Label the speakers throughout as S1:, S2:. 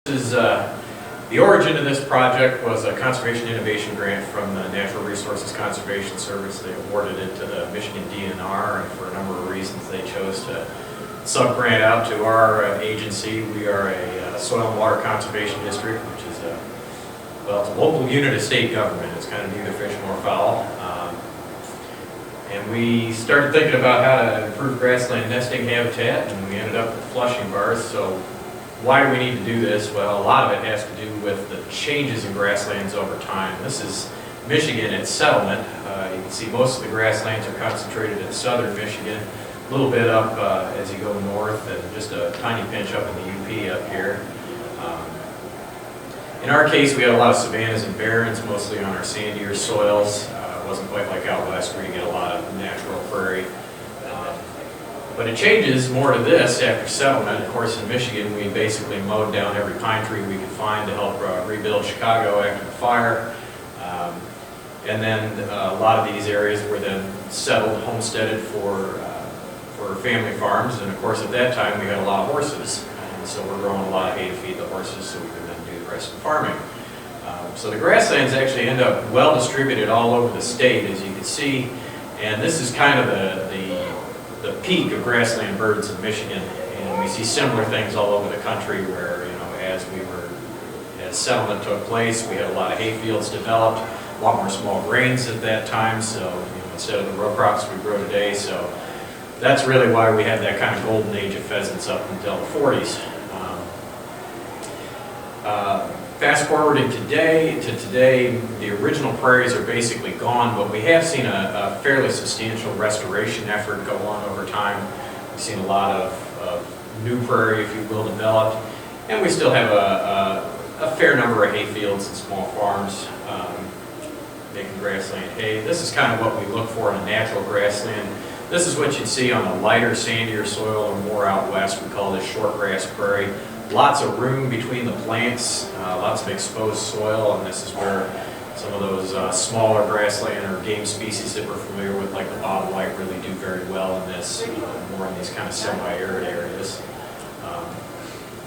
S1: The origin of this project was a conservation innovation grant from the Natural Resources Conservation Service. They awarded it to the Michigan DNR, and for a number of reasons they chose to sub-grant out to our agency. We are a soil and water conservation district, which is well, it's a local unit of state government. It's kind of neither fish nor fowl. And we started thinking about how to improve grassland nesting habitat, and we ended up with flushing bars. So why do we need to do this? Well, a lot of it has to do with the changes in grasslands over time. This is Michigan at settlement. You can see most of the grasslands are concentrated in southern Michigan, a little bit up as you go north, and just a tiny pinch up in the UP up here. In our case, we had a lot of savannas and barrens, mostly on our sandier soils. It wasn't quite like out west where you get a lot of natural prairie. But it changes more to this after settlement. Of course, in Michigan, we basically mowed down every pine tree we could find to help rebuild Chicago after the fire. And then a lot of these areas were then settled, homesteaded for family farms. And of course, at that time, we had a lot of horses. And so we're growing a lot of hay to feed the horses so we could then do the rest of the farming. So the grasslands actually end up well distributed all over the state, as you can see. And this is kind of the peak of grassland birds in Michigan, and we see similar things all over the country where, as settlement took place, we had a lot of hay fields developed, a lot more small grains at that time, so instead of the row crops we grow today, so that's really why we had that kind of golden age of pheasants up until the 40s. Fast forwarding to today, the original prairies are basically gone, but we have seen a fairly substantial restoration effort go on over time. We've seen a lot of new prairie, if you will, developed, and we still have a fair number of hay fields and small farms making grassland hay. This is kind of what we look for in a natural grassland. This is what you'd see on a lighter, sandier soil or more out west. We call this short grass prairie. Lots of room between the plants, lots of exposed soil, and this is where some of those smaller grassland or game species that we're familiar with, like the bobwhite, really do very well in this, more in these kind of semi-arid areas.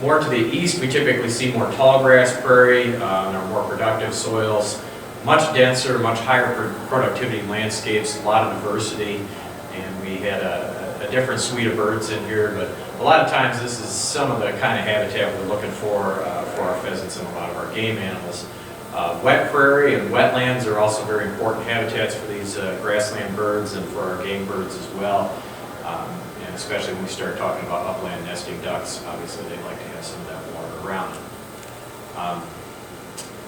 S1: More to the east, we typically see more tall grass prairie in our more productive soils, much denser, much higher productivity landscapes, a lot of diversity, and we had a different suite of birds in here, but a lot of times this is some of the kind of habitat we're looking for our pheasants and a lot of our game animals. Wet prairie and wetlands are also very important habitats for these grassland birds and for our game birds as well. And especially when we start talking about upland nesting ducks, obviously they'd like to have some of that water around.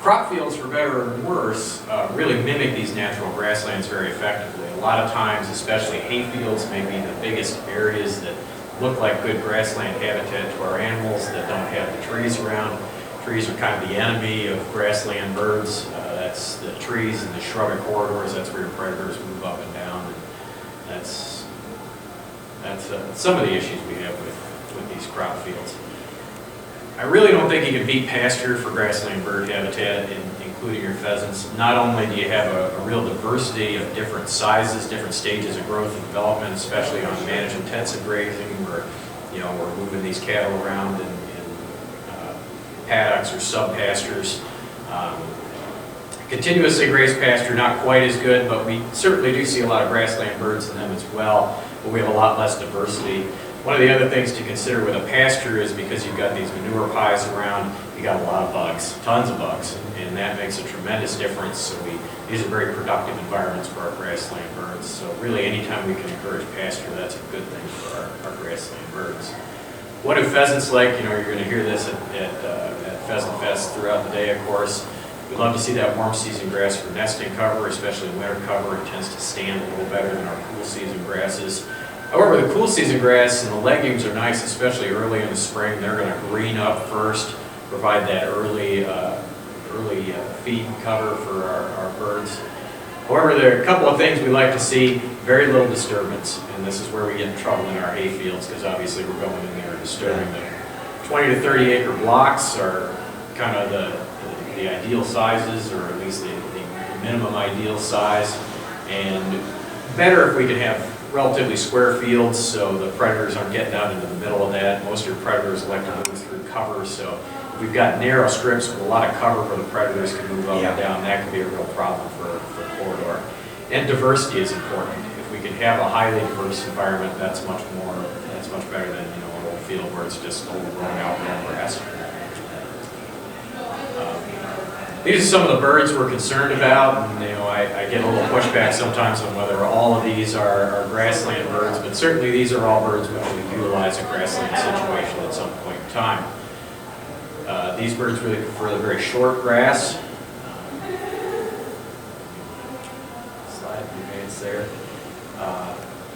S1: Crop fields, for better or worse, really mimic these natural grasslands very effectively. A lot of times, especially hay fields, may be the biggest areas that look like good grassland habitat to our animals that don't have the trees around. Trees are kind of the enemy of grassland birds. That's the trees and the shrubby corridors. That's where your predators move up and down. And that's some of the issues we have with these crop fields. I really don't think you can beat pasture for grassland bird habitat, including your pheasants. Not only do you have a real diversity of different sizes, different stages of growth and development, especially on managed intensive grazing, where we're moving these cattle around in paddocks or sub-pastures. Continuously grazed pasture, not quite as good, but we certainly do see a lot of grassland birds in them as well, but we have a lot less diversity. One of the other things to consider with a pasture is because you've got these manure pies around, you got a lot of bugs, tons of bugs, and that makes a tremendous difference. So these are very productive environments for our grassland birds. So really anytime we can encourage pasture, that's a good thing for our grassland birds. What do pheasants like? You're going to hear this at Pheasant Fest throughout the day, of course. We love to see that warm season grass for nesting cover, especially winter cover. It tends to stand a little better than our cool season grasses. However, the cool season grass and the legumes are nice, especially early in the spring. They're going to green up first, provide that early feed cover for our birds. However, there are a couple of things we like to see: very little disturbance, and this is where we get in trouble in our hay fields because obviously we're going in there and disturbing them. 20 to 30 acre blocks are kind of the ideal sizes, or at least the minimum ideal size, and better if we could have relatively square fields so the predators aren't getting out into the middle of that. Most of your predators like to move through cover, so we've got narrow strips with a lot of cover where the predators can move up and down. That can be a real problem for corridor. And diversity is important. If we can have a highly diverse environment, that's much better than, you know, a little field where it's just overgrown outgrown grass. These are some of the birds we're concerned about, and you know, I get a little pushback sometimes on whether all of these are grassland birds, but certainly these are all birds which we utilize a grassland situation at some point in time. These birds really prefer the very short grass. Slide advance there.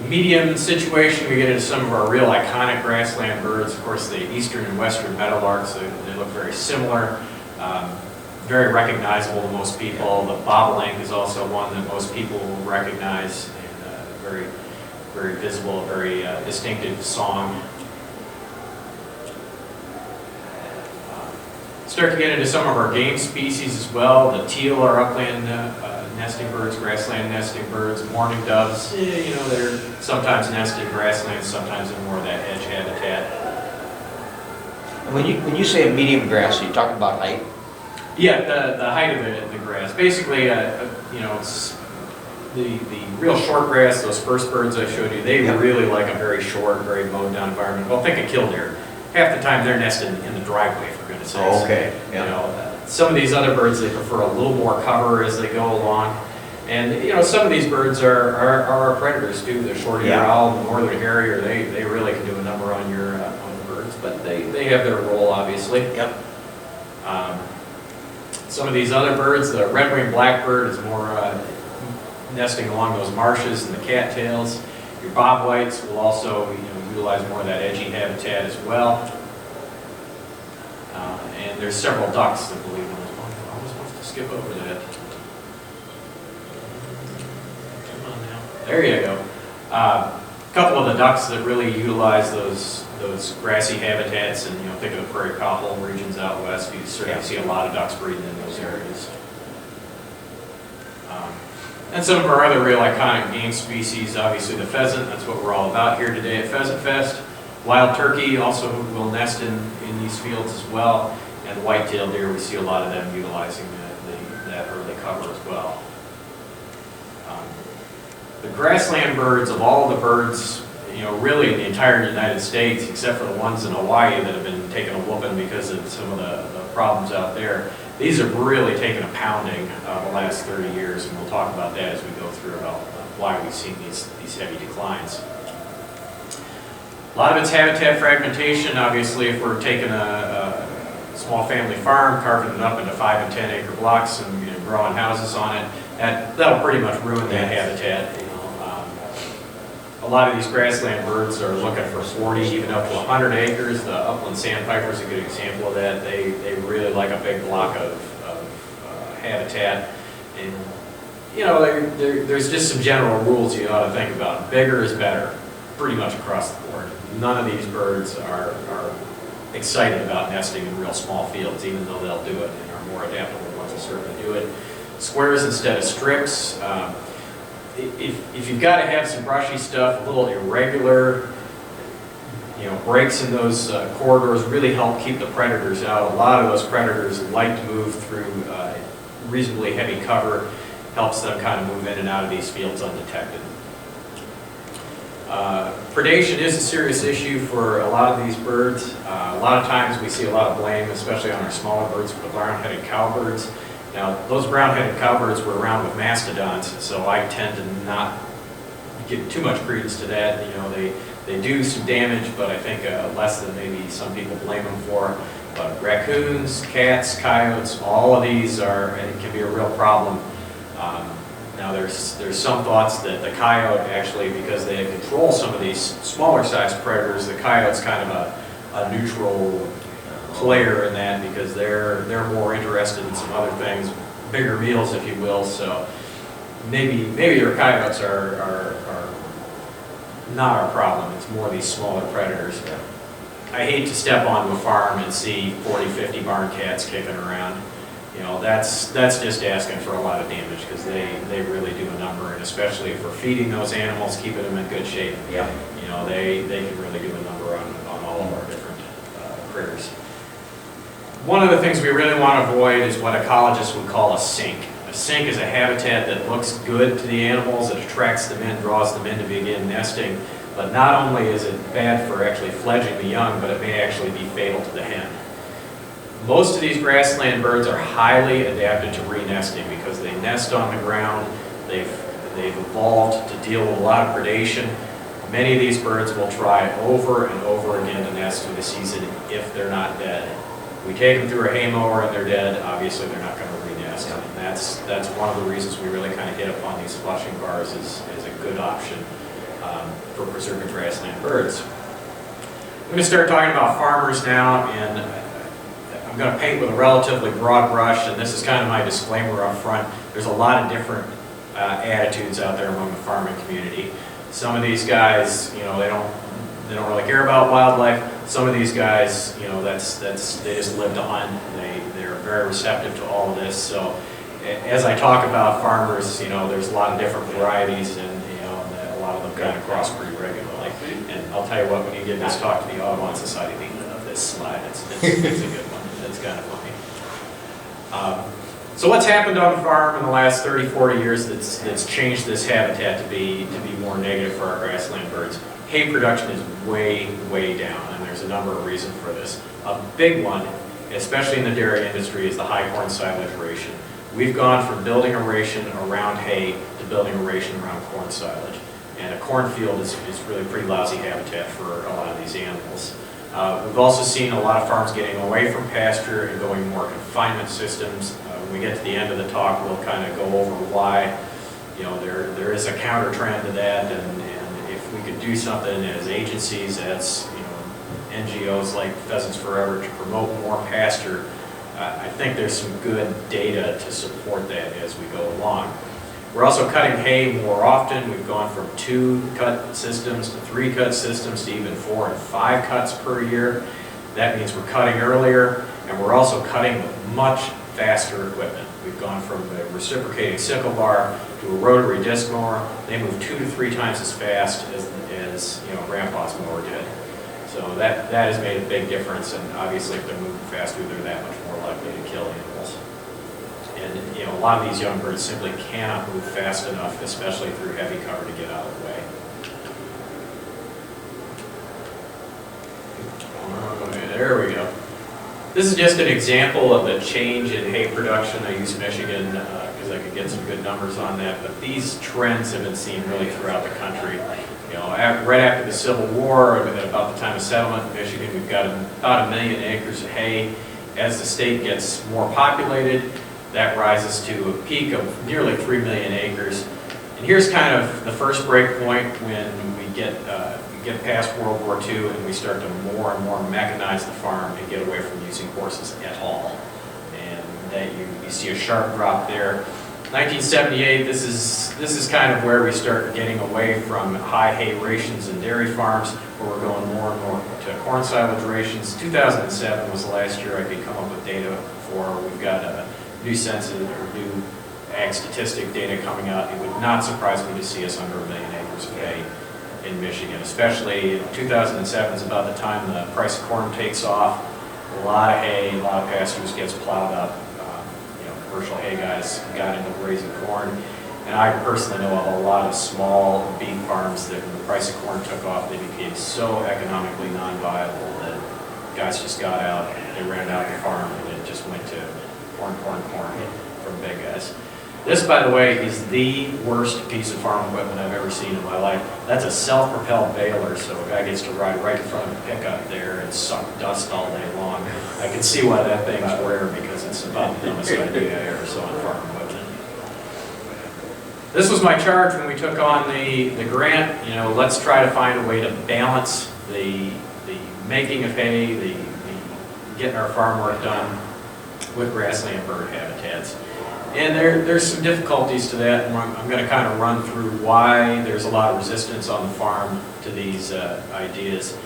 S1: Medium situation, we get into some of our real iconic grassland birds. Of course, the eastern and western meadowlarks, they look very similar. Very recognizable to most people. The bobolink is also one that most people will recognize, and very, very visible, very distinctive song. Start to get into some of our game species as well. The teal are upland nesting birds, grassland nesting birds. Mourning doves, you know, they're sometimes nesting grasslands, sometimes in more of that edge habitat.
S2: And when you say a medium grass, are you talking about height?
S1: Yeah, the height of the grass. Basically, you know, it's the real short grass, those first birds I showed you, they really like a very short, very mowed down environment. Well, think of killdeer. Half the time they're nesting in the driveway, for goodness sakes.
S2: Oh, okay. Yeah.
S1: You know, some of these other birds, they prefer a little more cover as they go along. And, you know, some of these birds are our predators too. The short-eared owl, the northern harrier, they really can do a number on your on the birds, but they have their role, obviously.
S2: Yep.
S1: Some of these other birds, the red-winged blackbird is more nesting along those marshes and the cattails. Your bobwhites will also, you know, utilize more of that edgy habitat as well. And there's several ducks that believe in this one. I almost want to skip over that. Come on now. There you go. A couple of the ducks that really utilize those grassy habitats, and you know, think of the prairie cockle regions out west. You certainly see a lot of ducks breeding in those areas. And some of our other real iconic game species, obviously the pheasant. That's what we're all about here today at Pheasant Fest. Wild turkey also will nest in these fields as well, and white-tailed deer. We see a lot of them utilizing that early cover as well. The grassland birds, of all the birds, you know, really in the entire United States, except for the ones in Hawaii that have been taking a whooping because of some of the problems out there, these have really taken a pounding the last 30 years, and we'll talk about that as we go through about why we've seen these heavy declines. A lot of it's habitat fragmentation. Obviously, if we're taking a small family farm, carving it up into 5 and 10 acre blocks and, you know, growing houses on it, that'll pretty much ruin that habitat. A lot of these grassland birds are looking for 40, even up to 100 acres. The upland sandpiper is a good example of that. They really like a big block of habitat. And, you know, there's just some general rules you ought to think about. Bigger is better, pretty much across the board. None of these birds are excited about nesting in real small fields, even though they'll do it, and are more adaptable ones will certainly do it. Squares instead of strips. If you've got to have some brushy stuff, a little irregular, you know, breaks in those corridors really help keep the predators out. A lot of those predators like to move through reasonably heavy cover, helps them kind of move in and out of these fields undetected. Predation is a serious issue for a lot of these birds. A lot of times we see a lot of blame, especially on our smaller birds, for the brown-headed cowbirds. Now, those brown-headed cowbirds were around with mastodons, so I tend to not give too much credence to that. You know, they do some damage, but I think less than maybe some people blame them for. But raccoons, cats, coyotes, all of these it can be a real problem. Now, there's some thoughts that the coyote actually, because they control some of these smaller sized predators, the coyote's kind of a neutral player in that, because they're more interested in some other things, bigger meals, if you will. So maybe your coyotes are not our problem. It's more these smaller predators. I hate to step onto a farm and see 40, 50 barn cats kicking around. You know, that's just asking for a lot of damage, because they really do a number, and especially if we're feeding those animals, keeping them in good shape.
S2: Yeah.
S1: You know, they can really do a number on all of our different critters. One of the things we really want to avoid is what ecologists would call a sink. A sink is a habitat that looks good to the animals, it attracts them in, draws them in to begin nesting, but not only is it bad for actually fledging the young, but it may actually be fatal to the hen. Most of these grassland birds are highly adapted to re-nesting because they nest on the ground, they've evolved to deal with a lot of predation. Many of these birds will try over and over again to nest through the season if they're not dead. We take them through a hay mower and they're dead, obviously they're not going to re-nest. And that's one of the reasons we really kind of hit upon these flushing bars as a good option for preserving grassland birds. I'm going to start talking about farmers now, and I'm going to paint with a relatively broad brush, and this is kind of my disclaimer up front. There's a lot of different attitudes out there among the farming community. Some of these guys, you know, they don't really care about wildlife. Some of these guys, you know, they just live to hunt. They're very receptive to all of this. So as I talk about farmers, you know, there's a lot of different varieties, and you know, a lot of them kind of cross pretty regularly. And I'll tell you what, when you give this talk to the Audubon Society, they love this slide. It's a good one. It's kind of funny. So what's happened on the farm in the last 30, 40 years that's changed this habitat to be more negative for our grassland birds? Hay production is way, way down, and there's a number of reasons for this. A big one, especially in the dairy industry, is the high corn silage ration. We've gone from building a ration around hay to building a ration around corn silage. And a cornfield is really pretty lousy habitat for a lot of these animals. We've also seen a lot of farms getting away from pasture and going more confinement systems. When we get to the end of the talk, we'll kind of go over why, you know, there is a counter trend to that, and if we could do something as agencies, as you know, NGOs like Pheasants Forever to promote more pasture, I think there's some good data to support that as we go along. We're also cutting hay more often. We've gone from 2 cut systems to 3 cut systems to even 4 and 5 cuts per year. That means we're cutting earlier, and we're also cutting with much faster equipment. We've gone from a reciprocating sickle bar to a rotary disc mower. They move 2 to 3 times as fast as you know, Grandpa's mower did. So that has made a big difference, and obviously if they're moving faster, they're that much more likely to kill animals. And you know, a lot of these young birds simply cannot move fast enough, especially through heavy cover, to get out of the way. There we go. This is just an example of a change in hay production. I use Michigan because I could get some good numbers on that, but these trends have been seen really throughout the country. You know, right after the Civil War, at about the time of settlement in Michigan, we've got about 1 million acres of hay. As the state gets more populated, that rises to a peak of nearly 3 million acres. And here's kind of the first break point when we get past World War II and we start to more and more mechanize the farm and get away from using horses at all. And that you see a sharp drop there. 1978, this is kind of where we start getting away from high hay rations in dairy farms, where we're going more and more to corn silage rations. 2007 was the last year I could come up with data for. We've got a new census or new ag statistic data coming out. It would not surprise me to see us under 1 million acres of hay in Michigan, especially 2007 is about the time the price of corn takes off. A lot of hay, a lot of pastures gets plowed up. You know, commercial hay guys got into grazing corn. And I personally know of a lot of small beef farms that when the price of corn took off, they became so economically non-viable that guys just got out, they ran out the farm, and it just went to corn from big guys. This, by the way, is the worst piece of farm equipment I've ever seen in my life. That's a self-propelled baler, so a guy gets to ride right in front of the pickup there and suck dust all day long. I can see why that thing's rare, because it's about the dumbest idea I ever saw in farm equipment. This was my charge when we took on the grant. You know, let's try to find a way to balance the making of hay, the getting our farm work done with grassland bird habitats. And there's some difficulties to that, and I'm going to kind of run through why there's a lot of resistance on the farm to these ideas.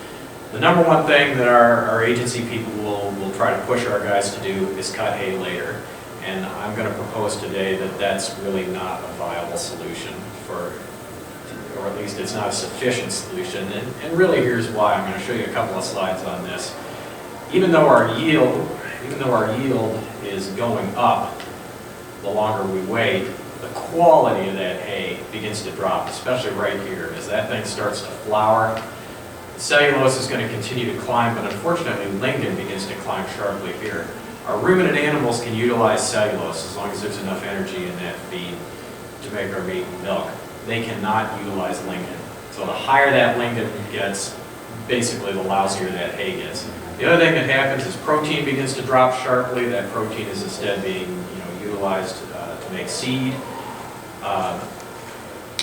S1: The number one thing that our agency people will try to push our guys to do is cut hay later. And I'm going to propose today that that's really not a viable solution or at least it's not a sufficient solution. And really here's why. I'm going to show you a couple of slides on this. even though our yield is going up the longer we wait, the quality of that hay begins to drop, especially right here. As that thing starts to flower, cellulose is going to continue to climb, but unfortunately lignin begins to climb sharply here. Our ruminant animals can utilize cellulose as long as there's enough energy in that feed to make our meat and milk. They cannot utilize lignin. So the higher that lignin gets, basically the lousier that hay gets. The other thing that happens is protein begins to drop sharply. That protein is instead being utilized to make seed.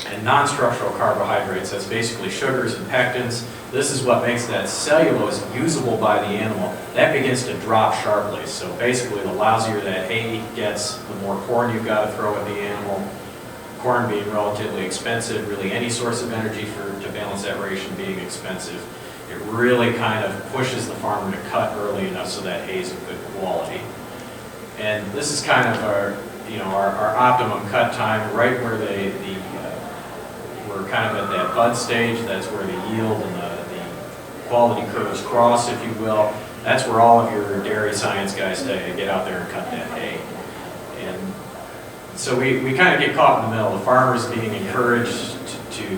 S1: And non-structural carbohydrates, that's basically sugars and pectins. This is what makes that cellulose usable by the animal. That begins to drop sharply. So basically the lousier that hay gets, the more corn you've got to throw at the animal. Corn being relatively expensive, really any source of energy to balance that ration being expensive. It really kind of pushes the farmer to cut early enough so that hay is of good quality. And this is kind of our optimum cut time, right where we're kind of at that bud stage. That's where the yield and the quality curves cross, if you will. That's where all of your dairy science guys tell you to get out there and cut that hay. And so we kind of get caught in the middle. The farmers being encouraged to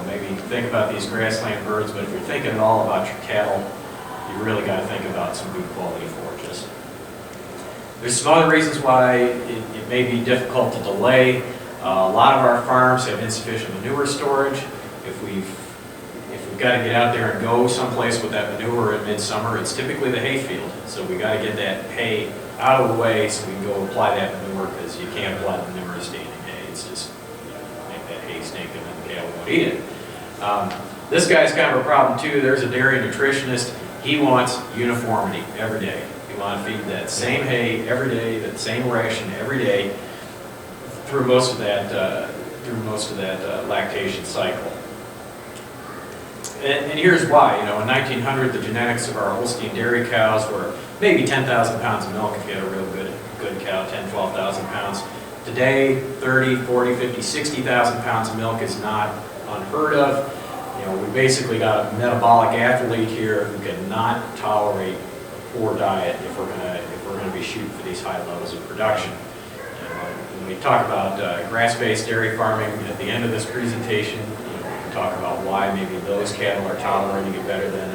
S1: maybe think about these grassland birds, but if you're thinking at all about your cattle, you really got to think about some good quality forages. There's some other reasons why it may be difficult to delay. A lot of our farms have insufficient manure storage. If we've got to get out there and go someplace with that manure in midsummer, it's typically the hay field. So we got to get that hay out of the way so we can go apply that manure, because you can't apply the manure standing hay. It's just make that hay stink and then the cattle won't eat it. This guy's kind of a problem too. There's a dairy nutritionist. He wants uniformity every day. You want to feed that same hay every day, that same ration every day through most of that lactation cycle. And here's why. In 1900, the genetics of our Holstein dairy cows were maybe 10,000 pounds of milk if you had a real good cow, 10, 12,000 pounds. Today, 30, 40, 50, 60,000 pounds of milk is not unheard of. We basically got a metabolic athlete here who cannot tolerate a poor diet if we're going to be shooting for these high levels of production. When we talk about grass-based dairy farming at the end of this presentation, we can talk about why maybe those cattle are tolerating it better than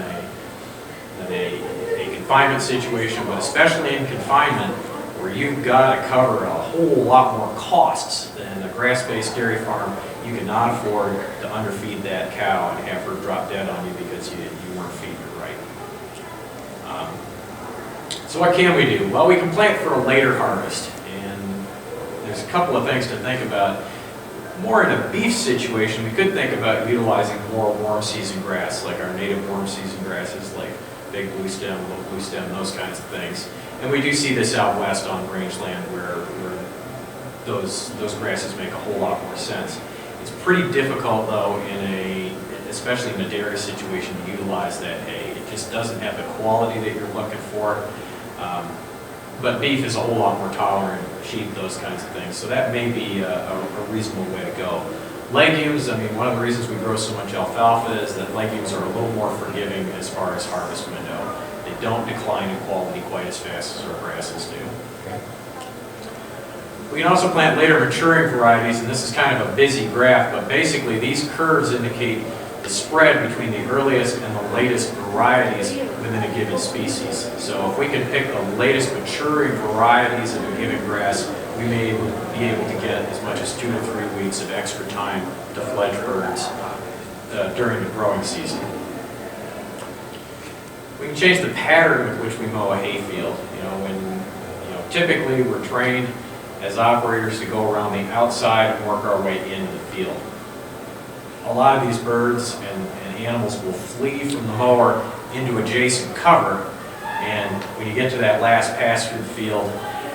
S1: a confinement situation, but especially in confinement, where you've got to cover a whole lot more costs than a grass-based dairy farm. You cannot afford to underfeed that cow and have her drop dead on you because you weren't feeding her right. So what can we do? Well, we can plant for a later harvest, and there's a couple of things to think about. More in a beef situation, we could think about utilizing more warm season grass, like our native warm season grasses, like big blue stem, little blue stem, those kinds of things. And we do see this out west on rangeland where those grasses make a whole lot more sense. It's pretty difficult though, especially in a dairy situation, to utilize that hay. It just doesn't have the quality that you're looking for. But beef is a whole lot more tolerant, sheep, those kinds of things. So that may be a reasonable way to go. Legumes, one of the reasons we grow so much alfalfa is that legumes are a little more forgiving as far as harvest window. They don't decline in quality quite as fast as our grasses do. We can also plant later maturing varieties, and this is kind of a busy graph, but basically these curves indicate the spread between the earliest and the latest varieties within a given species. So if we can pick the latest maturing varieties of a given grass, we may be able to get as much as 2 to 3 weeks of extra time to fledge birds during the growing season. We can change the pattern with which we mow a hay field. Typically we're trained as operators to go around the outside and work our way into the field. A lot of these birds and animals will flee from the mower into adjacent cover, and when you get to that last pass through the field,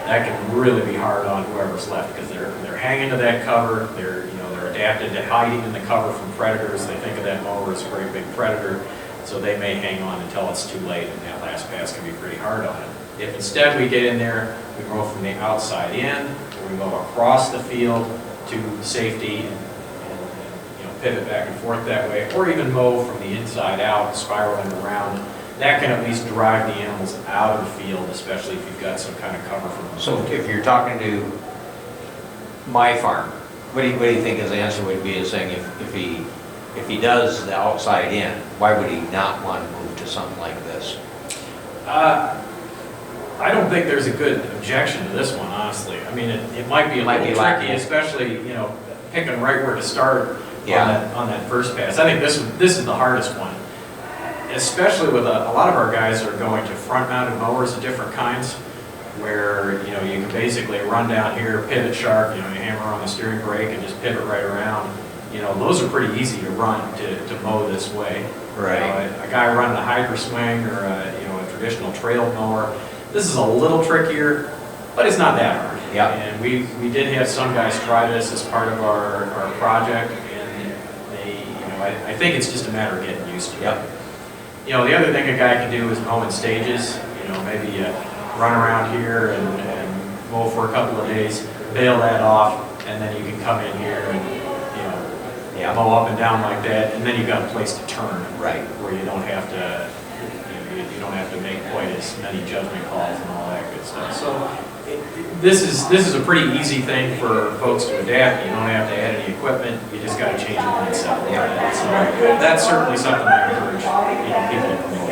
S1: that can really be hard on whoever's left, because they're hanging to that cover. They're adapted to hiding in the cover from predators. They think of that mower as a great big predator, so they may hang on until it's too late, and that last pass can be pretty hard on them. If instead we get in there, we mow from the outside in, or we mow across the field to safety and pivot back and forth that way, or even mow from the inside out, spiraling around that can at least drive the animals out of the field, especially if you've got some kind of cover from them.
S2: So if you're talking to my farm, what do you think his answer would be, is saying if he does the outside in, why would he not want to move to something like this?
S1: I don't think there's a good objection to this one, honestly. I mean, it might be a little tricky, especially, you know, picking right where to start on that first pass. I think this is the hardest one, especially with a lot of our guys are going to front-mounted mowers of different kinds, where, you know, you can basically run down here, pivot sharp, you know, you hammer on the steering brake and just pivot right around. You know, those are pretty easy to run to mow this way.
S2: Right.
S1: You know, a guy running a hydro swing or a traditional trail mower, this is a little trickier, but it's not that hard.
S2: Yeah.
S1: And we did have some guys try this as part of our project, and they, you know, I think it's just a matter of getting used to it.
S2: Yep.
S1: You know, the other thing a guy can do is mow in stages. You know, maybe run around here and mow for a couple of days, bail that off, and then you can come in here and, you know, mow up and down like that, and then you've got a place to turn.
S2: Right.
S1: Where you don't have to, you don't have to make quite as many judgment calls and all that good stuff. So this is a pretty easy thing for folks to adapt. You don't have to add any equipment. You just got to change your mindset. Yeah. So that's certainly something I encourage, you know, people to promote.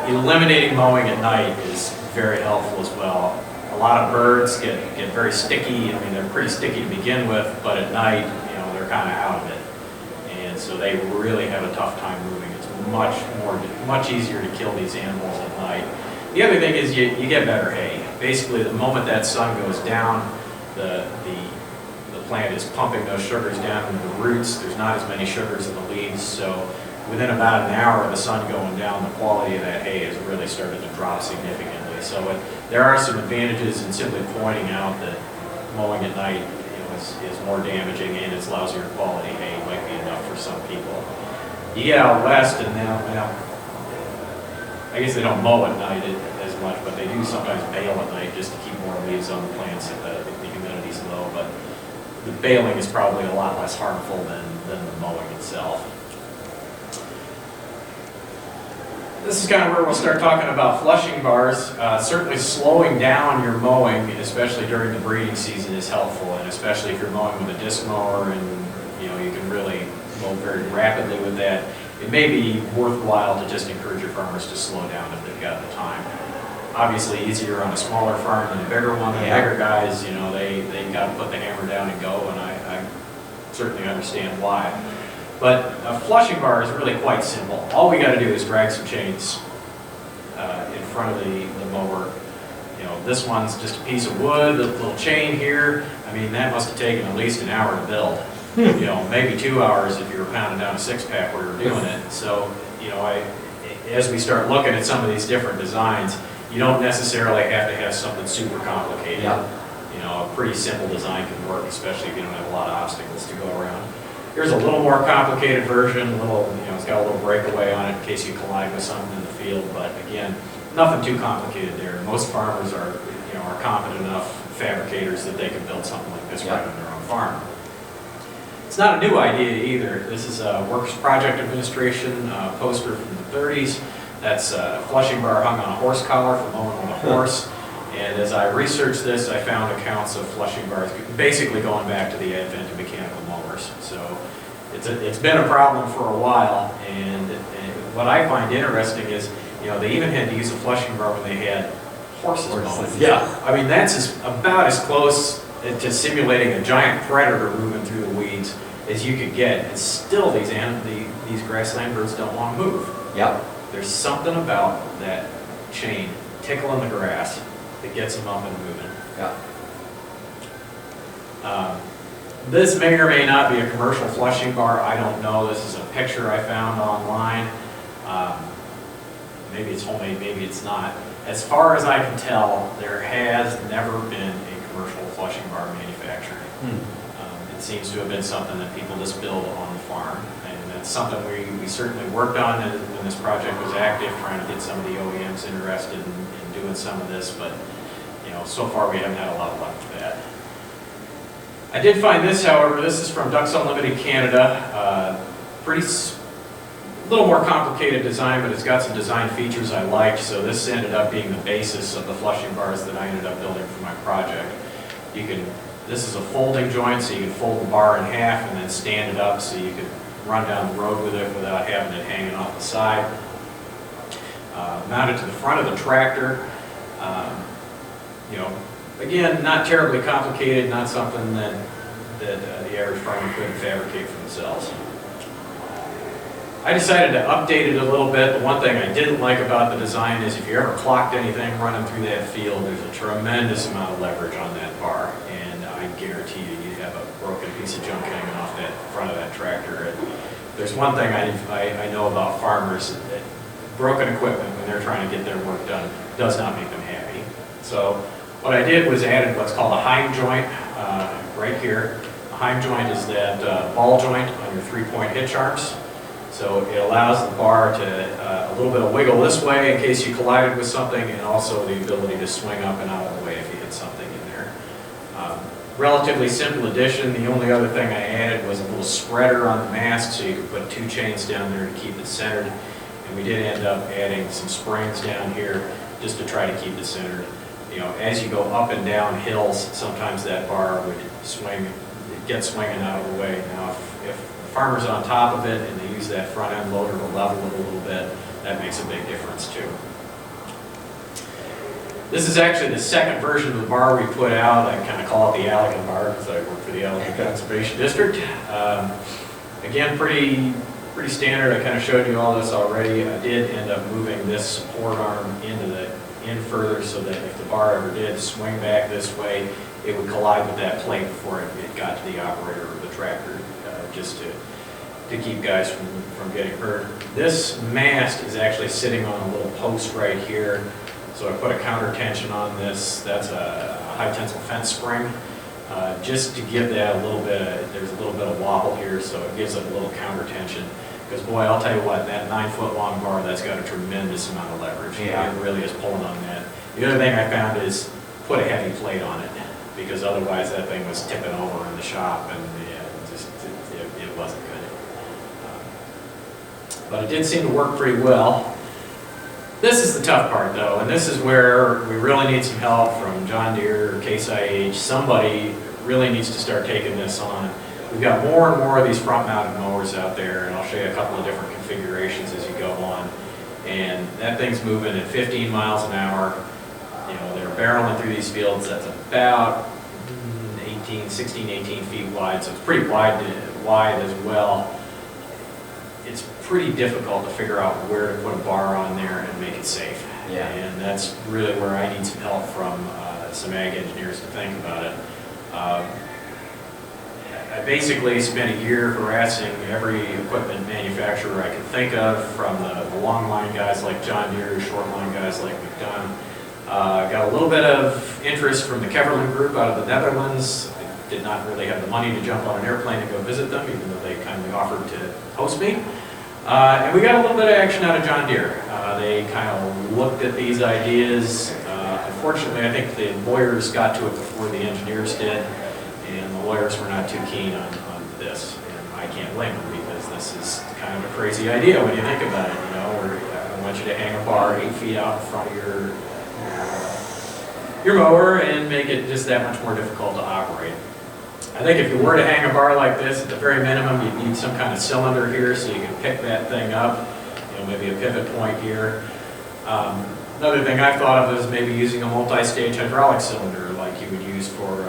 S1: Eliminating mowing at night is very helpful as well. A lot of birds get very sticky. I mean, they're pretty sticky to begin with, but at night, you know, they're kind of out of it. And so they really have a tough time moving. It's much easier to kill these animals at night. The other thing is you get better hay. Basically, the moment that sun goes down, the plant is pumping those sugars down into the roots. There's not as many sugars in the leaves, so within about an hour of the sun going down, the quality of that hay has really started to drop significantly. So there are some advantages in simply pointing out that mowing at night, you know, is more damaging and it's lousier quality hay. Might be enough for some people. You get out west and now, I guess they don't mow at night as much, but they do sometimes bale at night just to keep more leaves on the plants if the humidity's low. But the baling is probably a lot less harmful than the mowing itself. This is kind of where we'll start talking about flushing bars. Certainly slowing down your mowing, especially during the breeding season, is helpful, and especially if you're mowing with a disc mower and, you know, you can really mow very rapidly with that. It may be worthwhile to just encourage your farmers to slow down if they've got the time. Obviously easier on a smaller farm than a bigger one. The bigger guys, you know, they got to put the hammer down and go, and I certainly understand why. But a flushing bar is really quite simple. All we got to do is drag some chains in front of the mower. You know, this one's just a piece of wood, a little chain here. I mean, that must have taken at least an hour to build. You know, maybe 2 hours if you were pounding down a six-pack where you were doing it. So, you know, as we start looking at some of these different designs, you don't necessarily have to have something super complicated.
S2: Yeah.
S1: You know, a pretty simple design can work, especially if you don't have a lot of obstacles to go around. Here's a little more complicated version, it's got a little breakaway on it in case you collide with something in the field, but again, nothing too complicated there. Most farmers are competent enough fabricators that they can build something like this right on their own farm. It's not a new idea either. This is a Works Project Administration poster from the 30s. That's a flushing bar hung on a horse collar for mowing with a horse. And as I researched this, I found accounts of flushing bars basically going back to the advent of mechanical mowers. So it's been a problem for a while. And what I find interesting is, they even had to use a flushing bar when they had horses mowing.
S2: Yeah.
S1: I mean, that's about as close to simulating a giant predator moving through the weeds as you could get. And still, these grassland birds don't want to move.
S2: Yep.
S1: There's something about that chain tickling the grass that gets them up and moving.
S2: Yeah.
S1: This may or may not be a commercial flushing bar. I don't know. This is a picture I found online. Maybe it's homemade, maybe it's not. As far as I can tell, there has never been a commercial flushing bar manufactured. It seems to have been something that people just build on the farm. And that's something we certainly worked on when this project was active, trying to get some of the OEMs interested in doing some of this, but so far we haven't had a lot of luck with that. I did find this, however. This is from Ducks Unlimited Canada. little more complicated design, but it's got some design features I liked, so this ended up being the basis of the flushing bars that I ended up building for my project. This is a folding joint, so you can fold the bar in half and then stand it up so you can run down the road with it without having it hanging off the side. Mounted to the front of the tractor. Again, not terribly complicated, not something that the average farmer couldn't fabricate for themselves. I decided to update it a little bit. The one thing I didn't like about the design is if you ever clocked anything running through that field, there's a tremendous amount of leverage on that bar, and I guarantee you'd have a broken piece of junk hanging off that front of that tractor. And there's one thing I know about farmers, that broken equipment when they're trying to get their work done does not make them happy. So what I did was added what's called a Heim joint right here. A Heim joint is that ball joint on your 3-point hitch arms. So it allows the bar to a little bit of wiggle this way in case you collided with something, and also the ability to swing up and out of the way if you hit something in there. Relatively simple addition. The only other thing I added was a little spreader on the mast, so you could put 2 chains down there to keep it centered. And we did end up adding some springs down here just to try to keep it centered. As you go up and down hills, sometimes that bar would get swinging out of the way. Now, if the farmer's on top of it and they use that front end loader to level it a little bit, that makes a big difference too. This is actually the second version of the bar we put out. I kind of call it the Allegan bar because I work for the Allegan Conservation District. Again, pretty standard. I kind of showed you all this already. I did end up moving this support arm in further so that if the bar ever did swing back this way, it would collide with that plate before it got to the operator of the tractor, just to keep guys from getting hurt. This mast is actually sitting on a little post right here. So I put a counter tension on this. That's a high tensile fence spring. Just to give that a little bit, there's a little bit of wobble here, so it gives it a little counter tension. Because boy, I'll tell you what, that 9-foot long bar, that's got a tremendous amount of leverage.
S2: Yeah.
S1: It really is pulling on that. The other thing I found is put a heavy plate on it, because otherwise that thing was tipping over in the shop, and it wasn't good. But it did seem to work pretty well. This is the tough part though, and this is where we really need some help from John Deere or Case IH. Somebody really needs to start taking this on. We've got more and more of these front-mounted mowers out there, and I'll show you a couple of different configurations as you go on. And that thing's moving at 15 miles an hour. They're barreling through these fields. That's about 16, 18 feet wide, so it's pretty wide as well. It's pretty difficult to figure out where to put a bar on there and make it safe.
S2: Yeah.
S1: And that's really where I need some help from some ag engineers to think about it. I basically spent a year harassing every equipment manufacturer I could think of, from the long line guys like John Deere, short line guys like McDonough. Got a little bit of interest from the Keverland group out of the Netherlands. I did not really have the money to jump on an airplane to go visit them, even though they kindly offered to host me. And we got a little bit of action out of John Deere. They kind of looked at these ideas. Unfortunately, I think the lawyers got to it before the engineers did, and the lawyers were not too keen on this. And I can't blame them, because this is kind of a crazy idea when you think about it. Where I want you to hang a bar 8 feet out in front of your mower and make it just that much more difficult to operate. I think if you were to hang a bar like this, at the very minimum, you'd need some kind of cylinder here so you can pick that thing up, maybe a pivot point here. Another thing I've thought of is maybe using a multi-stage hydraulic cylinder like you would use for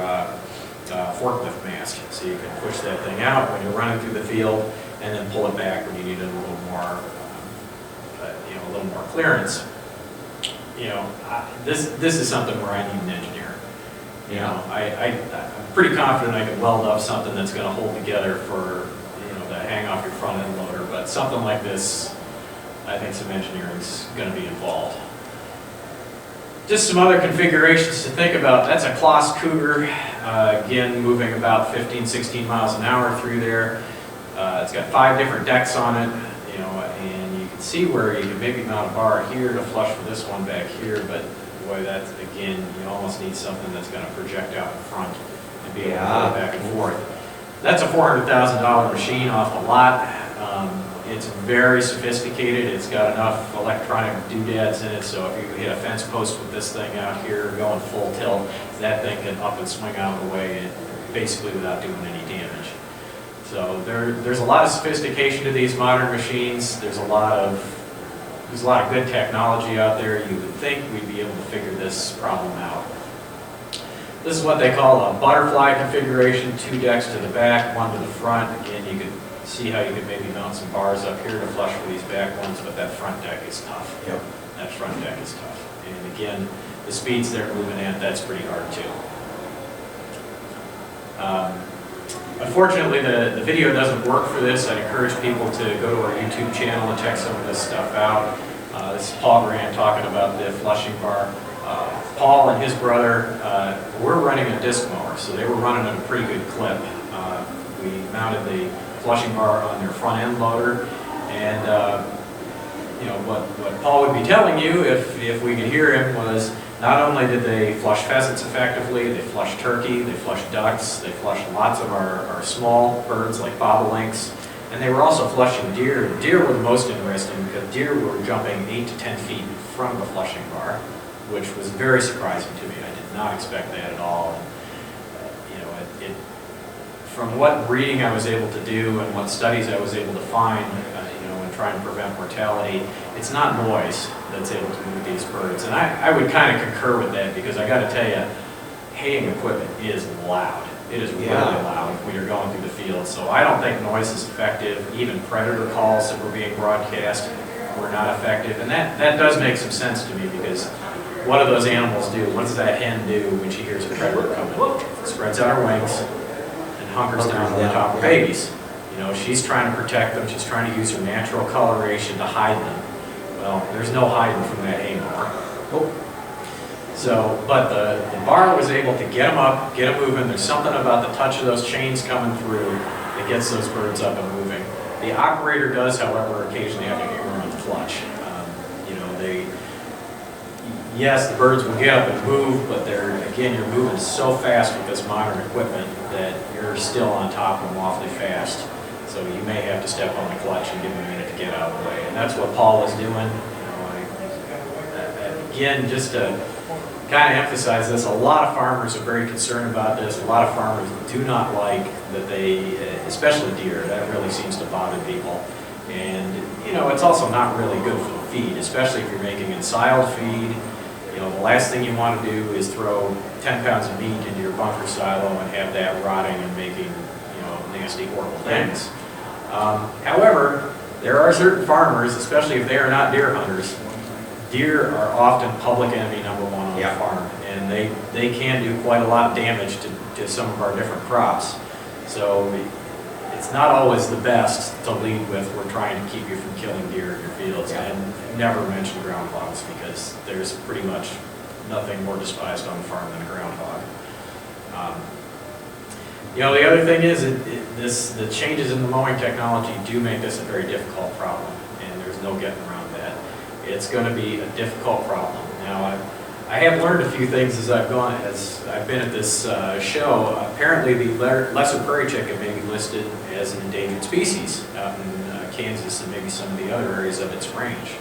S1: forklift mast. So you can push that thing out when you're running through the field, and then pull it back when you need a little more clearance. This is something where I need an engineer. I'm pretty confident I can weld up something that's going to hold together for, to hang off your front end loader, but something like this, I think some engineering is going to be involved. Just some other configurations to think about. That's a Kloss Cougar, again, moving about 15, 16 miles an hour through there. It's got 5 different decks on it, and you can see where you can maybe mount a bar here to flush for this one back here, but boy, that's, again, you almost need something that's going to project out in front and be able to go back and forth. That's a $400,000 machine off the lot. It's very sophisticated. It's got enough electronic doodads in it, so if you hit a fence post with this thing out here going full tilt, that thing can up and swing out of the way basically without doing any damage. So there's a lot of sophistication to these modern machines. There's a lot of good technology out there. You would think we'd be able to figure this problem out. This is what they call a butterfly configuration, 2 decks to the back, 1 to the front. Again, you could see how you could maybe mount some bars up here to flush with these back ones, but that front deck is tough.
S2: Yep.
S1: That front deck is tough. And again, the speeds they're moving at, that's pretty hard too. Unfortunately, the video doesn't work for this. I'd encourage people to go to our YouTube channel and check some of this stuff out. This is Paul Grant talking about the flushing bar. Paul and his brother were running a disc mower, so they were running at a pretty good clip. We mounted the flushing bar on their front end loader, and you know what Paul would be telling you if we could hear him was not only did they flush pheasants effectively, they flushed turkey, they flushed ducks, they flushed lots of our small birds like bobolinks, and they were also flushing deer. Deer were the most interesting because deer were jumping 8 to 10 feet in front of the flushing bar, which was very surprising to me. I did not expect that at all. And, you know, from what reading I was able to do and what studies I was able to find, you know, in trying to prevent mortality, it's not noise that's able to move these birds. And I would kind of concur with that because I got to tell you, haying equipment is loud. It is really loud when you're going through the field. So I don't think noise is effective. Even predator calls that were being broadcast were not effective. And that does make some sense to me because what do those animals do? What does that hen do when she hears a predator coming? Spreads out her wings and hunkers down on the top of babies. You know, she's trying to protect them. She's trying to use her natural coloration to hide them. Well, there's no hiding from that hay mower. So, but the bar was able to get them up, get them moving. There's something about the touch of those chains coming through that gets those birds up and moving. The operator does, however, occasionally have to hammer on the clutch. You know, yes, the birds will get up and move, but again, you're moving so fast with this modern equipment that you're still on top of them awfully fast. So you may have to step on the clutch and give them a minute to get out of the way. And that's what Paul was doing. You know, again, just to kind of emphasize this, a lot of farmers are very concerned about this. A lot of farmers do not like that especially deer, that really seems to bother people. And, you know, it's also not really good for the feed, especially if you're making ensiled feed. You know, the last thing you want to do is throw 10 pounds of meat into your bunker silo and have that rotting and making, you know, nasty, horrible things. However, there are certain farmers, especially if they are not deer hunters, deer are often public enemy number 1 on the farm, and they can do quite a lot of damage to some of our different crops. So it's not always the best to lead with, we're trying to keep you from killing deer in your fields, and never mention groundhogs because there's pretty much nothing more despised on the farm than a groundhog. You know, the other thing is the changes in the mowing technology do make this a very difficult problem, and there's no getting around that. It's going to be a difficult problem. Now, I have learned a few things as I've been at this show. Apparently, the Lesser Prairie Chicken may be listed as an endangered species out in Kansas and maybe some of the other areas of its range.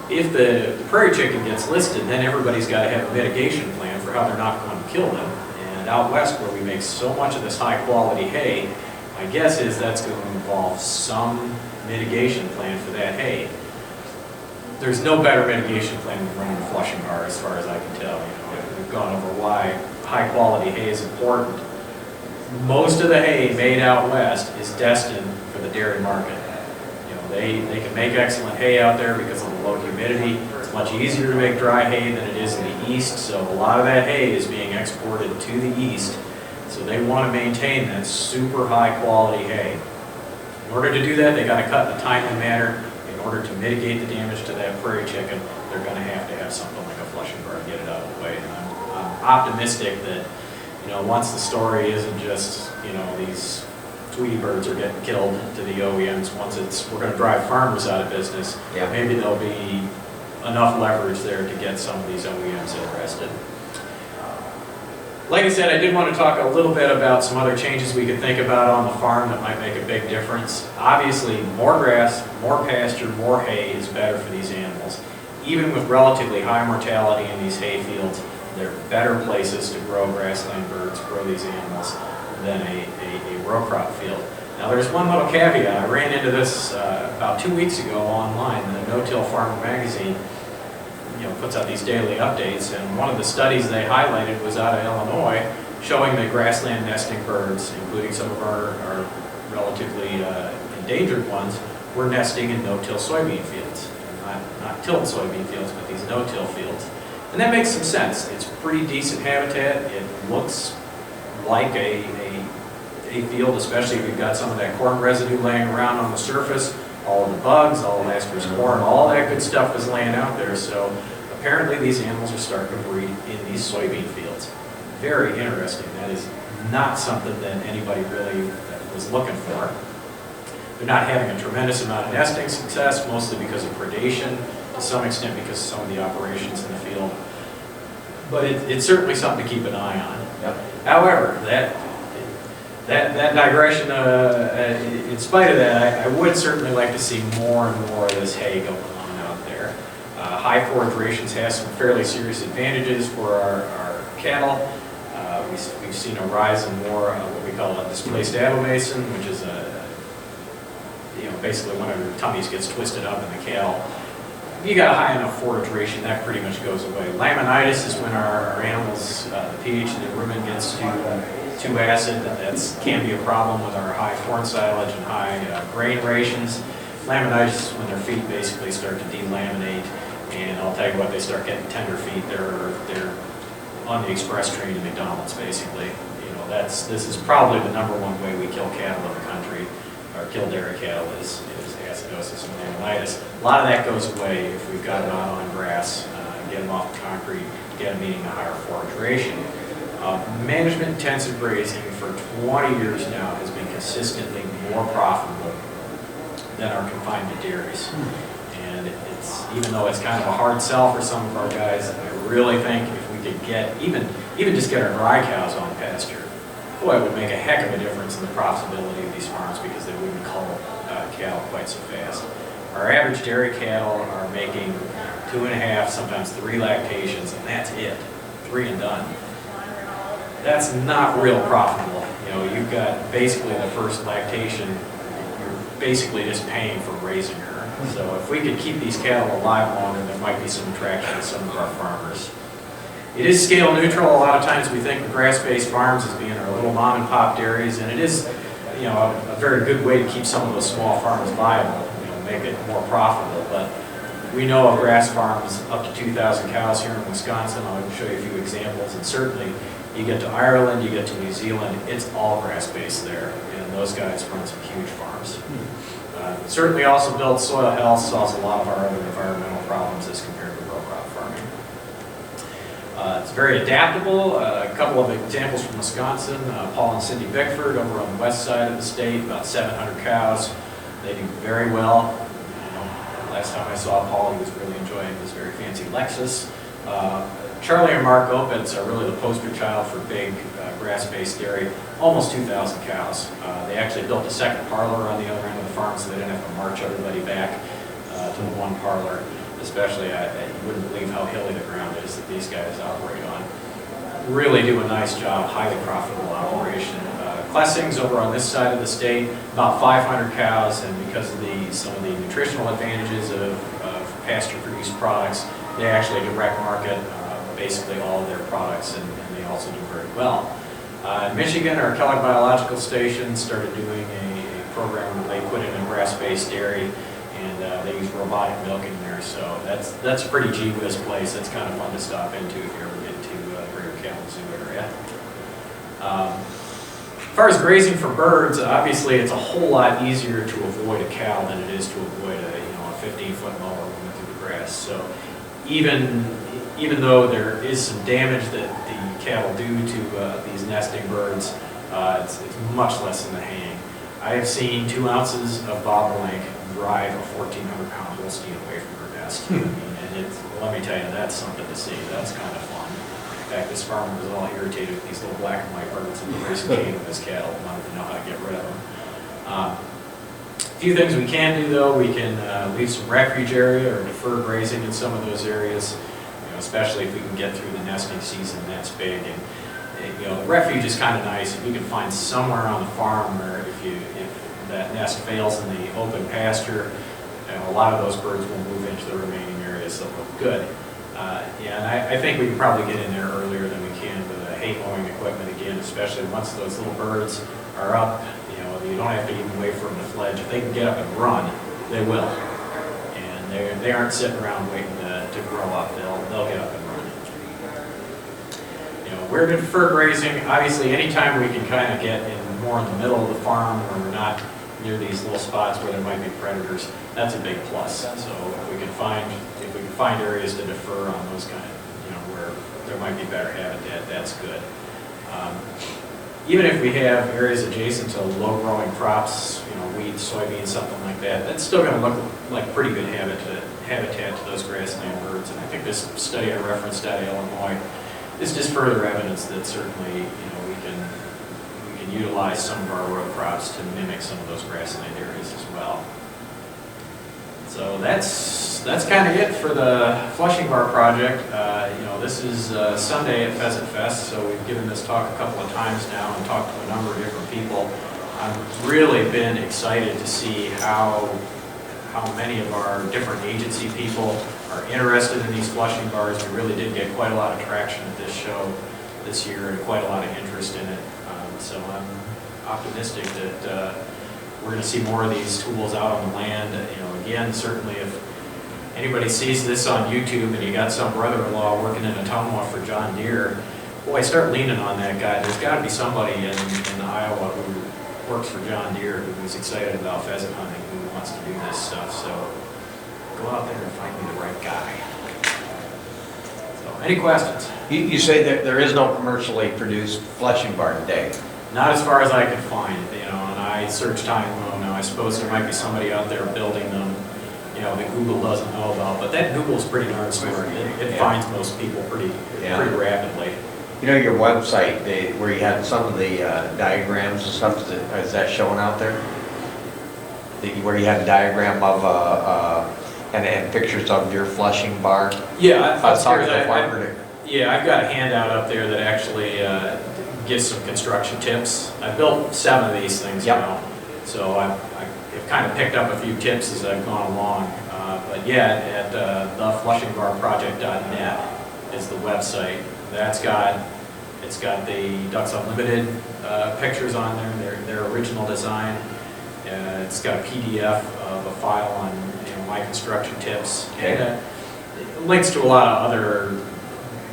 S1: If the prairie chicken gets listed, then everybody's got to have a mitigation plan for how they're not going to kill them. And out west, where we make so much of this high-quality hay, my guess is that's going to involve some mitigation plan for that hay. There's no better mitigation plan than running a flushing bar, as far as I can tell. You know, we've gone over why high-quality hay is important. Most of the hay made out west is destined for the dairy market. You know, they can make excellent hay out there because of the low humidity. It's much easier to make dry hay than it is in the east, so a lot of that hay is being exported to the east. So they want to maintain that super high-quality hay. In order to do that, they got to cut in a timely manner. In order to mitigate the damage to that prairie chicken, they're going to have something like a flushing bar and get it out of the way. And I'm optimistic that, you know, once the story isn't just, you know, these Tweety birds are getting killed to the OEMs, once we're going to drive farmers out of business, maybe there'll be enough leverage there to get some of these OEMs interested. Like I said, I did want to talk a little bit about some other changes we could think about on the farm that might make a big difference. Obviously, more grass, more pasture, more hay is better for these animals. Even with relatively high mortality in these hay fields, they're better places to grow grassland birds, grow these animals, than a row crop field. Now there's one little caveat. I ran into this about 2 weeks ago online. The No-Till Farmer magazine puts out these daily updates, and one of the studies they highlighted was out of Illinois, showing that grassland nesting birds, including some of our relatively endangered ones, were nesting in no-till soybean fields. Not tilled soybean fields, but these no-till fields. And that makes some sense. It's pretty decent habitat. It looks like a field, especially if you've got some of that corn residue laying around on the surface. All of the bugs, all of last year's corn, all that good stuff is laying out there. So apparently these animals are starting to breed in these soybean fields. Very interesting. That is not something that anybody really was looking for. They're not having a tremendous amount of nesting success, mostly because of predation, to some extent because of some of the operations in the field. But it's certainly something to keep an eye on.
S2: Yep.
S1: However, that digression, in spite of that, I would certainly like to see more and more of this hay going on out there. High forage rations has some fairly serious advantages for our cattle. We've seen a rise in more what we call a displaced abomason, which is basically whenever the tummies gets twisted up in the cattle. If you got a high enough forage ration, that pretty much goes away. Laminitis is when our animals, the pH of the rumen gets too acid. That can be a problem with our high corn silage and high grain rations. Laminitis is when their feet basically start to delaminate, and I'll tell you what, they start getting tender feet. They're on the express train to McDonald's, basically. This is probably the #1 way we kill cattle in the country, or kill dairy cattle, is acidosis and laminitis. A lot of that goes away if we've got them out on grass, get them off the concrete, get them eating a higher forage ration. Management-intensive grazing for 20 years now has been consistently more profitable than our confinement dairies. And even though it's kind of a hard sell for some of our guys, I really think if we could get, even just get our dry cows on pasture, boy, it would make a heck of a difference in the profitability of these farms, because they wouldn't cull cattle quite so fast. Our average dairy cattle are making 2.5, sometimes 3 lactations, and that's it, 3 and done. That's not real profitable. You've got basically the first lactation, you're basically just paying for raising her. So if we could keep these cattle alive longer, there might be some attraction to some of our farmers. It is scale neutral. A lot of times we think of grass-based farms as being our little mom and pop dairies, and it is a very good way to keep some of those small farms viable, make it more profitable. But we know of grass farms up to 2,000 cows here in Wisconsin. I'll show you a few examples, and certainly you get to Ireland, you get to New Zealand, it's all grass-based there, and those guys run some huge farms. Certainly also builds soil health, solves a lot of our other environmental problems as compared to row crop farming. It's very adaptable. A couple of examples from Wisconsin. Paul and Cindy Bickford over on the west side of the state, about 700 cows. They do very well. Last time I saw Paul, he was really enjoying his very fancy Lexus. Charlie and Mark Opitz are really the poster child for big grass-based dairy, almost 2,000 cows. They actually built a second parlor on the other end of the farm, so they didn't have to march everybody back to the one parlor. Especially, you wouldn't believe how hilly the ground is that these guys operate on. Really do a nice job, highly profitable operation. Klessing's over on this side of the state, about 500 cows, and because of some of the nutritional advantages of pasture-produced products, they actually direct market basically all of their products, and they also do very well. In Michigan, our Kellogg Biological Station started doing a program where they put in a grass-based dairy, and they use robotic milking there, so that's a pretty gee-whiz place. That's kind of fun to stop into if you ever get to the Greater Kalamazoo area. As far as grazing for birds, obviously it's a whole lot easier to avoid a cow than it is to avoid a 15-foot mower running through the grass. So even though there is some damage that the cattle do to these nesting birds, it's much less than the haying. I have seen 2 ounces of bobolink drive a 1,400-pound Holstein away from her nest. And let me tell you, that's something to see. That's kind of fun. In fact, this farmer was all irritated with these little black and white birds and the reason came with his cattle, wanted to know how to get rid of them. A few things we can do though, we can leave some refuge area or defer grazing in some of those areas, especially if we can get through the nesting season, that's big. And the refuge is kind of nice if you can find somewhere on the farm where if that nest fails in the open pasture, a lot of those birds will move into the remaining areas that look good. And I think we can probably get in there earlier than we can with the hay mowing equipment again, especially once those little birds are up. You don't have to even wait for them to fledge. If they can get up and run, they will. And they aren't sitting around waiting to grow up. They'll get up and run. Where to defer grazing, obviously anytime we can kind of get in more in the middle of the farm where we're not near these little spots where there might be predators, that's a big plus. So if we can find areas to defer on those kind of, where there might be better habitat, that's good. Even if we have areas adjacent to low-growing crops, wheat, soybeans, something like that, that's still going to look like pretty good habitat to those grassland birds. And I think this study I referenced out of Illinois is just further evidence that certainly, we can utilize some of our row crops to mimic some of those grassland areas as well. So that's kind of it for the Flushing Bar project. This is Sunday at Pheasant Fest, so we've given this talk a couple of times now and talked to a number of different people. I've really been excited to see how many of our different agency people are interested in these flushing bars. We really did get quite a lot of traction at this show this year and quite a lot of interest in it. So I'm optimistic that we're going to see more of these tools out on the land. Again, certainly if anybody sees this on YouTube and you got some brother-in-law working in Ottumwa for John Deere, boy, start leaning on that guy. There's got to be somebody in Iowa who works for John Deere who's excited about pheasant hunting, who wants to do this stuff. So go out there and find me the right guy. So, any questions?
S2: You say that there is no commercially produced flushing bar today.
S1: Not as far as I could find, and I searched high and low. Now I suppose there might be somebody out there building them, that Google doesn't know about, but that Google's pretty darn smart. It finds most people pretty rapidly.
S2: Your website, where you had some of the diagrams and stuff, is that showing out there? Where you had a diagram of and pictures of your flushing bar?
S1: Yeah,
S2: I've
S1: got a handout up there that actually gives some construction tips. I built 7 of these things now, so I've kind of picked up a few tips as I've gone along. But yeah, at theflushingbarproject.net is the website. It's got the Ducks Unlimited pictures on there, their original design. It's got a PDF of a file on my construction tips. And links to a lot of other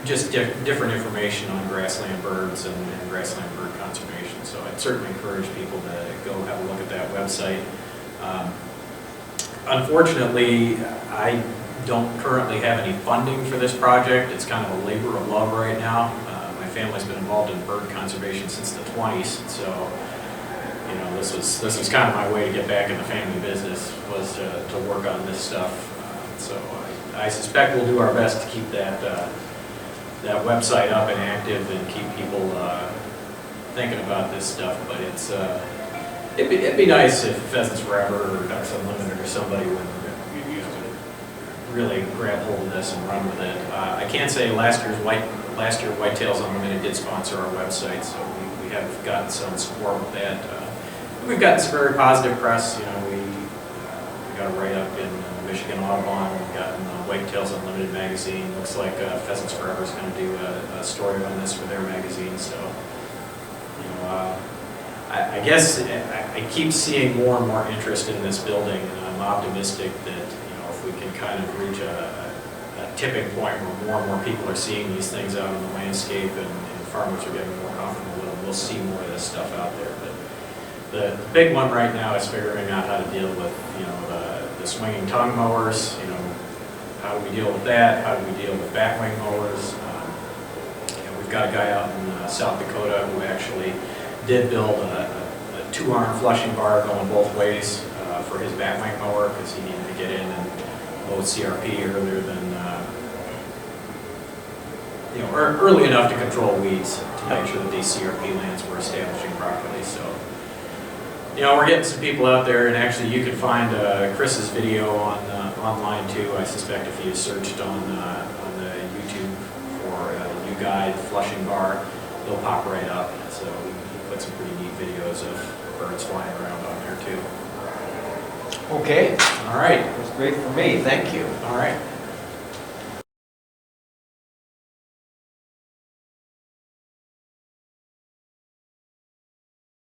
S1: just different information on grassland birds and grassland bird conservation. So I'd certainly encourage people to go have a look at that website. Unfortunately, I don't currently have any funding for this project. It's kind of a labor of love right now. My family's been involved in bird conservation since the 20s, so this was kind of my way to get back in the family business, was to work on this stuff. So I suspect we'll do our best to keep that website up and active and keep people thinking about this stuff. But it'd be nice if Pheasants Forever or Ducks Unlimited or somebody would really grab hold of this and run with it. I can say last year Whitetails Unlimited did sponsor our website, so we have gotten some support with that. We've gotten some very positive press. We got a write-up in Michigan Audubon. We've gotten Whitetails Unlimited magazine. Looks like Pheasants Forever is going to do a story on this for their magazine. So, I guess I keep seeing more and more interest in this building, and I'm optimistic that if we can kind of reach a tipping point where more and more people are seeing these things out in the landscape and farmers are getting more comfortable with them, we'll see more of this stuff out there. But the big one right now is figuring out how to deal with the swinging tongue mowers. How do we deal with that? How do we deal with batwing mowers? We've got a guy out in South Dakota who actually did build a 2-arm flushing bar going both ways for his batwing mower because he needed to get in and load CRP earlier than you know, early enough to control weeds, to make sure that these CRP lands were establishing properly, so. You know, we're getting some people out there, and actually you can find Chris's video on online too. I suspect if you searched on the YouTube for the new guide flushing bar, it'll pop right up. So he put some pretty neat videos of birds flying around on there too.
S2: Okay,
S1: All right,
S2: that's great for me, thank you.
S1: all right.